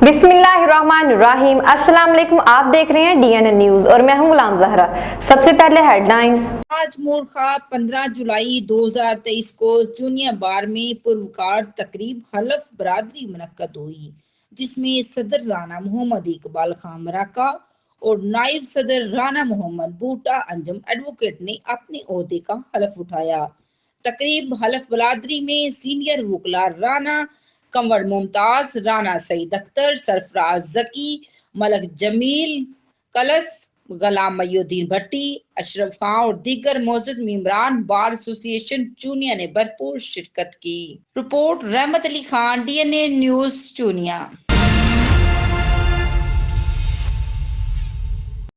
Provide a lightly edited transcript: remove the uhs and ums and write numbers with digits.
बिस्मिल्लाहिर्रहमानिर्रहीम। अस्सलाम वालेकुम। आप देख रहे हैं DNN न्यूज और मैं हूं गुलाम जहरा। सबसे पहले हेडलाइंस। आज मोरखा 15 जुलाई 2023 को जूनियर बार में पुरवकार तकरीब हलफ बरादरी मुनक्कद हुई, जिसमें सदर राना मोहम्मद इकबाल खान मराका और नायब सदर राना मोहम्मद बूटा अंजम एडवोकेट ने अपने ओहदे का हलफ उठाया। तकरीब हलफ बरादरी में सीनियर वकला राना कंवर मुमताज, राना सईद अख्तर, सरफराज जकी, मलक जमील कलस, गुलाम मयूद्दीन भट्टी, अशरफ खान और दीगर मोअज़्ज़ज़ मेंबरान बार एसोसिएशन चूनिया ने भरपूर शिरकत की। रिपोर्ट रहमत अली खान, DNA न्यूज चूनिया।